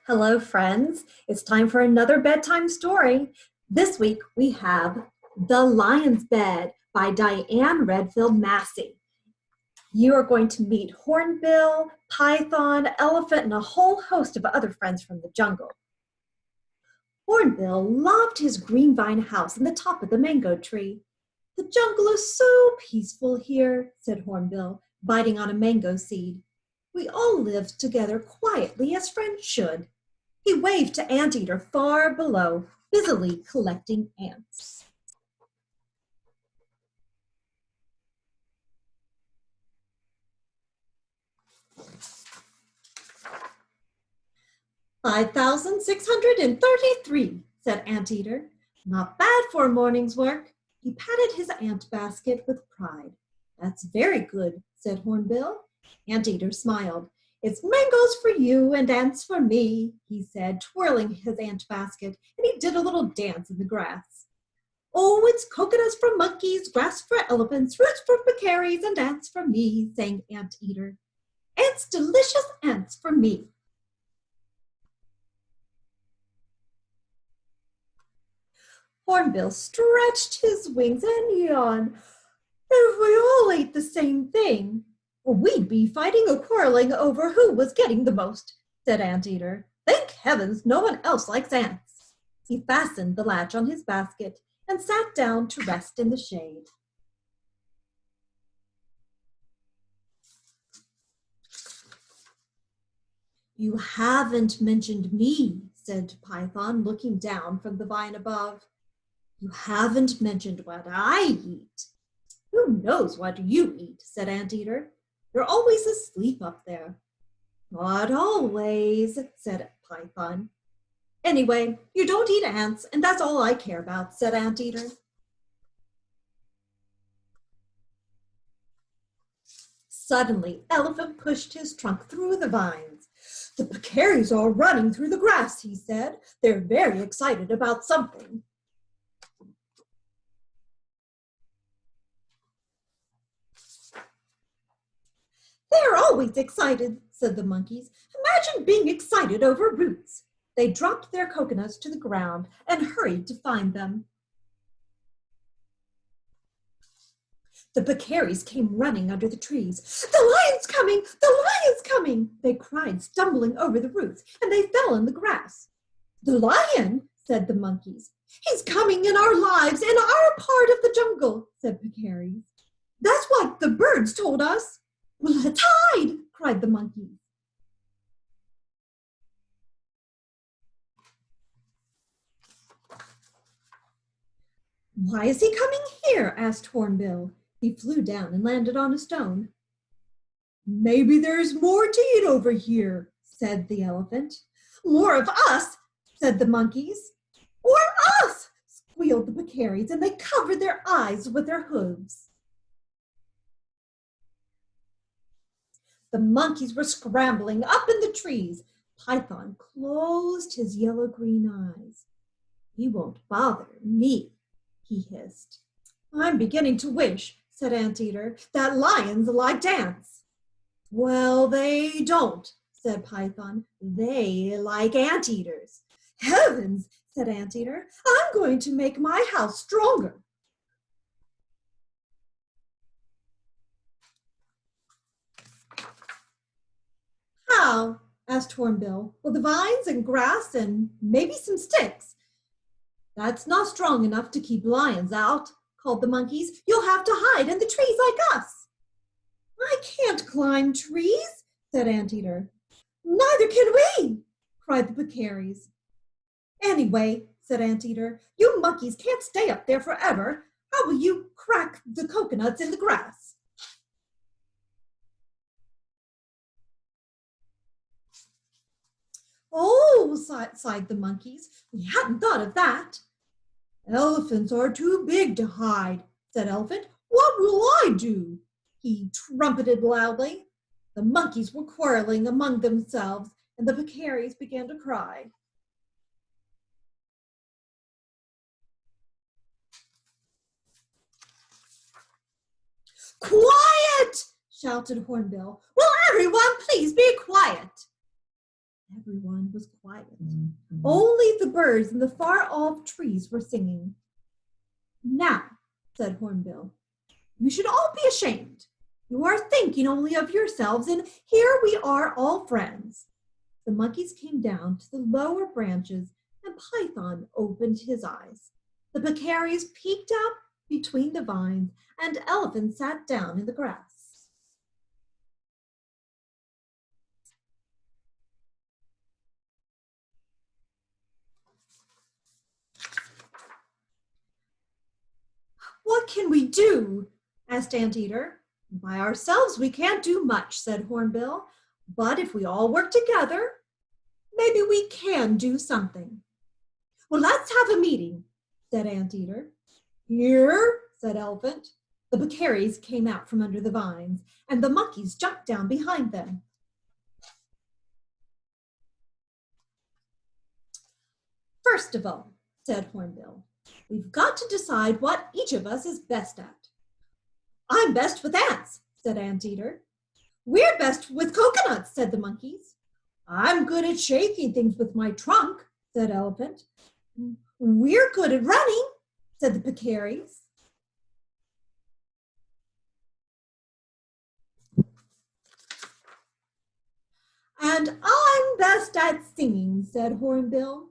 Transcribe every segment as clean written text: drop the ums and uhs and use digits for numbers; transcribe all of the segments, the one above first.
Hello, friends. It's time for another bedtime story. This week we have The Lion's Bed by Diane Redfield Massie. You are going to meet Hornbill, Python, Elephant, and a whole host of other friends from the jungle. Hornbill loved his green vine house in the top of the mango tree. "The jungle is so peaceful here," said Hornbill, biting on a mango seed. "We all live together quietly as friends should." He waved to Anteater far below, busily collecting ants. "5,633, said Anteater. "Not bad for a morning's work." He patted his ant basket with pride. "That's very good," said Hornbill. Anteater smiled. "It's mangoes for you and ants for me," he said, twirling his ant basket, and he did a little dance in the grass. "Oh, it's coconuts for monkeys, grass for elephants, roots for peccaries, and ants for me," sang Anteater. "Ants, delicious ants for me." Hornbill stretched his wings and yawned. "If we all ate the same thing, we'd be fighting or quarreling over who was getting the most," said Anteater. "Thank heavens no one else likes ants." He fastened the latch on his basket and sat down to rest in the shade. "You haven't mentioned me," said Python, looking down from the vine above. "You haven't mentioned what I eat." "Who knows what you eat?" said Anteater. "You're always asleep up there." "Not always," said Python. "Anyway, you don't eat ants, and that's all I care about," said Anteater. Suddenly, Elephant pushed his trunk through the vines. "The peccaries are running through the grass," he said. "They're very excited about something." "They're always excited," said the monkeys. "Imagine being excited over roots." They dropped their coconuts to the ground and hurried to find them. The peccaries came running under the trees. "The lion's coming! The lion's coming!" they cried, stumbling over the roots, and they fell in the grass. "The lion," said the monkeys. "He's coming in our lives, in our part of the jungle," said peccaries. "That's what the birds told us." "Well, let's hide!" cried the monkeys. "Why is he coming here?" asked Hornbill. He flew down and landed on a stone. "Maybe there's more to eat over here," said the elephant. "More of us," said the monkeys. "Or us," squealed the peccaries, and they covered their eyes with their hooves. The monkeys were scrambling up in the trees. Python closed his yellow-green eyes. "He won't bother me," he hissed. "I'm beginning to wish," said Anteater, "that lions liked ants." "Well, they don't," said Python. "They like anteaters." "Heavens," said Anteater, "I'm going to make my house stronger." "How?" asked Hornbill. "With the vines and grass and maybe some sticks." "That's not strong enough to keep lions out," called the monkeys. "You'll have to hide in the trees like us." "I can't climb trees," said Anteater. "Neither can we," cried the peccaries. "Anyway," said Anteater, "you monkeys can't stay up there forever. How will you crack the coconuts in the grass?" "Oh," sighed the monkeys, "we hadn't thought of that." "Elephants are too big to hide," said Elephant. "What will I do?" he trumpeted loudly. The monkeys were quarreling among themselves, and the peccaries began to cry. "Quiet!" shouted Hornbill. "Will everyone please be quiet?" Everyone was quiet. Only the birds in the far-off trees were singing. Now, said Hornbill, you should all be ashamed. You are thinking only of yourselves, and here we are all friends. The monkeys came down to the lower branches, and Python opened his eyes. The pecaries peeked out between the vines, and Elephant sat down in the grass. What can we do? Asked Anteater. By ourselves we can't do much, said Hornbill. But if we all work together, maybe we can do something. Well, let's have a meeting, said Anteater. Here, said Elephant. The pecaries came out from under the vines, and the monkeys jumped down behind them. First of all, said Hornbill, we've got to decide what each of us is best at. I'm best with ants, said Anteater. We're best with coconuts, said the monkeys. I'm good at shaking things with my trunk, said Elephant. We're good at running, said the pecaries. And I'm best at singing, said Hornbill.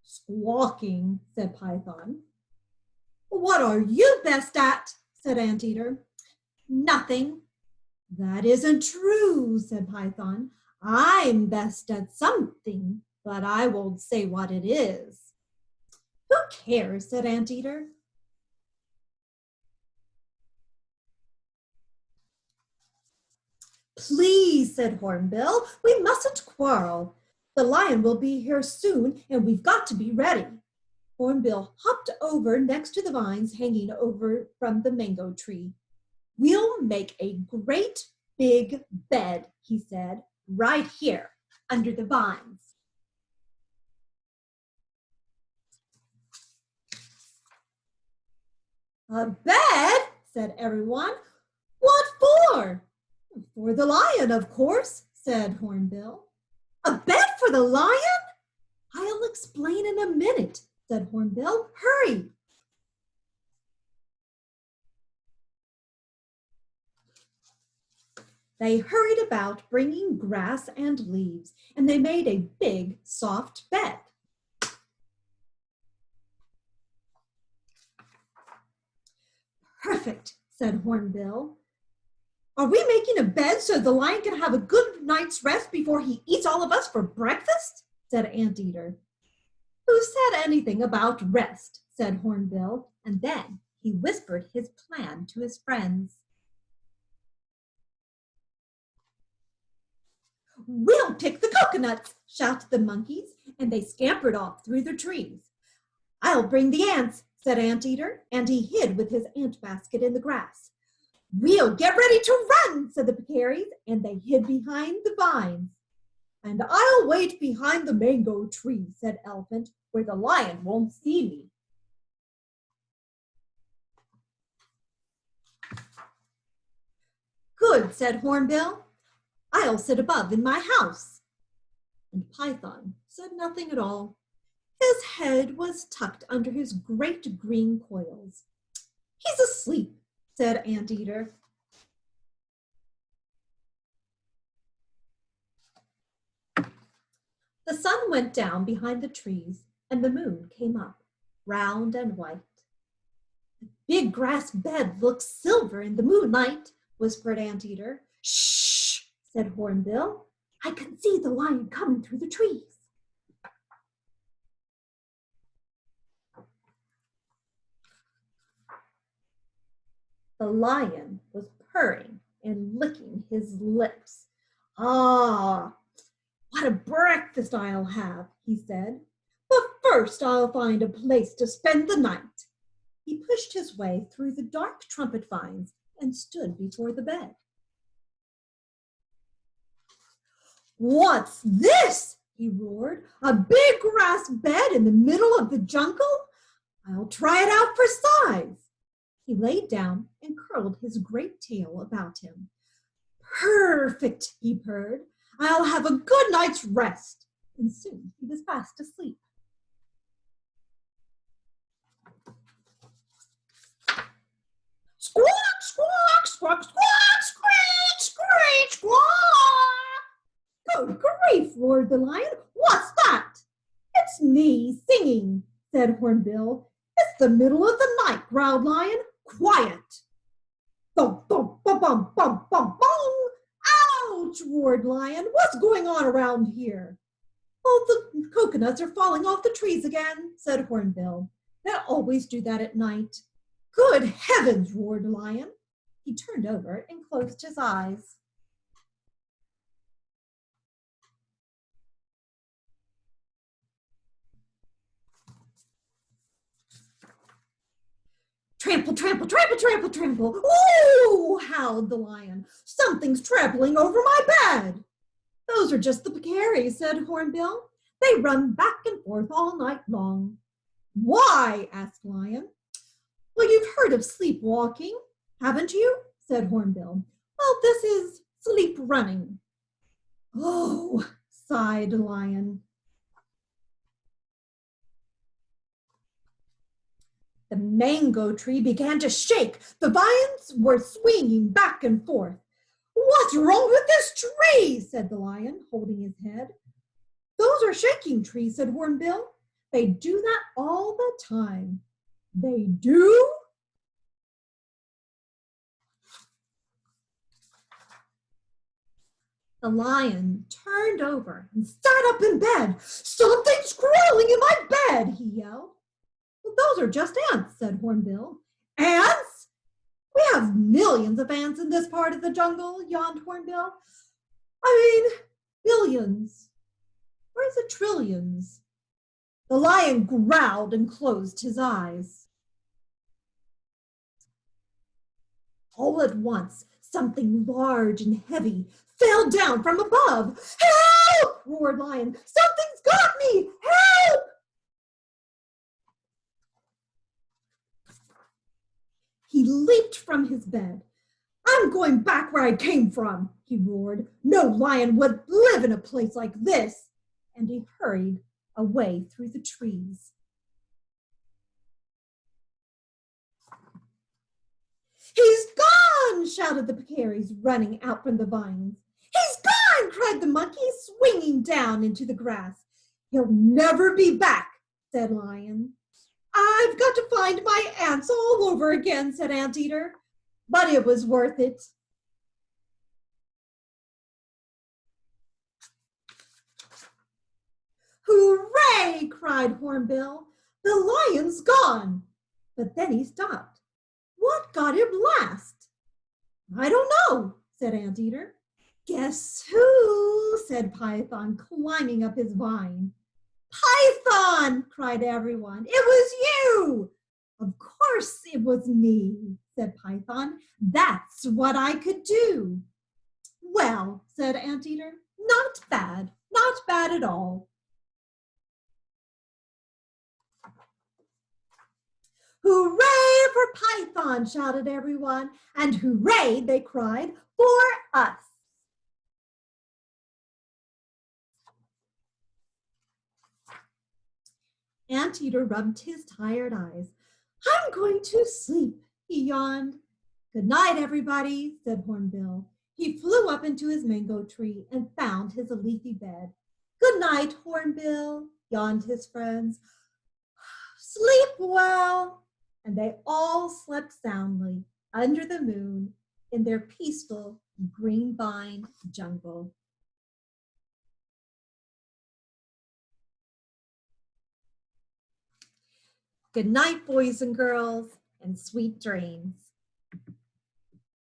Squawking, said Python. What are you best at? Said Anteater. Nothing. That isn't true, said Python. I'm best at something, but I won't say what it is. Who cares, said Anteater. Please, said Hornbill, we mustn't quarrel. The lion will be here soon, and we've got to be ready. Hornbill hopped over next to the vines hanging over from the mango tree. We'll make a great big bed, he said, right here under the vines. A bed, said everyone. What for? For the lion, of course, said Hornbill. A bed for the lion? I'll explain in a minute, said Hornbill. Hurry. They hurried about bringing grass and leaves, and they made a big, soft bed. Perfect, said Hornbill. Are we making a bed so the lion can have a good night's rest before he eats all of us for breakfast? Said Anteater. Who said anything about rest? Said Hornbill, and then he whispered his plan to his friends. We'll pick the coconuts, shouted the monkeys, and they scampered off through the trees. I'll bring the ants, said Anteater, and he hid with his ant basket in the grass. We'll get ready to run, said the pecaries, and they hid behind the vines. And I'll wait behind the mango tree, said Elephant, where the lion won't see me. Good, said Hornbill. I'll sit above in my house. And Python said nothing at all. His head was tucked under his great green coils. He's asleep, said Anteater. The sun went down behind the trees, and the moon came up, round and white. The big grass bed looks silver in the moonlight, whispered Anteater. Shh, said Hornbill. I can see the lion coming through the trees. The lion was purring and licking his lips. Ah, what a breakfast I'll have, he said. But first I'll find a place to spend the night. He pushed his way through the dark trumpet vines and stood before the bed. What's this? He roared. A big grass bed in the middle of the jungle? I'll try it out for size. He laid down and curled his great tail about him. Perfect, he purred. I'll have a good night's rest. and soon he was fast asleep. Squawk, squawk, squawk, squawk, screech, screech, squawk! Good grief, roared the lion. What's that? It's me singing, said Hornbill. It's the middle of the night, growled Lion. Quiet! Bum, bum, bum, bum, bum, bum, bum! Ouch, roared Lion. What's going on around here? Oh, the coconuts are falling off the trees again, said Hornbill. They always do that at night. Good heavens, roared Lion. He turned over and closed his eyes. Trample, trample, trample, trample, trample. Ooh, howled the lion. Something's trampling over my bed. Those are just the peccaries, said Hornbill. They run back and forth all night long. Why? Asked Lion. Well, you've heard of sleepwalking, haven't you? Said Hornbill. Well, this is sleep running. Oh, sighed Lion. The mango tree began to shake. The vines were swinging back and forth. What's wrong with this tree? Said the lion, holding his head. Those are shaking trees, said Hornbill. They do that all the time. They do? The lion turned over and sat up in bed. Something's crawling in my bed, he yelled. Well, those are just ants, said Hornbill. Ants? We have millions of ants in this part of the jungle, yawned Hornbill. I mean, billions. Where's the trillions? The lion growled and closed his eyes. All at once, something large and heavy fell down from above. Help! Roared Lion. Something's got me! Help! He leaped from his bed. I'm going back where I came from, he roared. No lion would live in a place like this. And he hurried away through the trees. He's gone, shouted the peccaries, running out from the vines. He's gone, cried the monkey, swinging down into the grass. He'll never be back, said Lion. I've got to find my ants all over again, said Anteater, but it was worth it. Hooray, cried Hornbill. The lion's gone. But then he stopped. What got him last? I don't know, said Anteater. Guess who, said Python, climbing up his vine. Python, cried everyone. It was you. Of course it was me, said Python. That's what I could do. Well, said Anteater, not bad at all. Hooray for Python, shouted everyone, and hooray, they cried, for us. Anteater rubbed his tired eyes. I'm going to sleep, he yawned. Good night, everybody, said Hornbill. He flew up into his mango tree and found his leafy bed. Good night, Hornbill, yawned his friends. Sleep well. And they all slept soundly under the moon in their peaceful green vine jungle. Good night, boys and girls, and sweet dreams.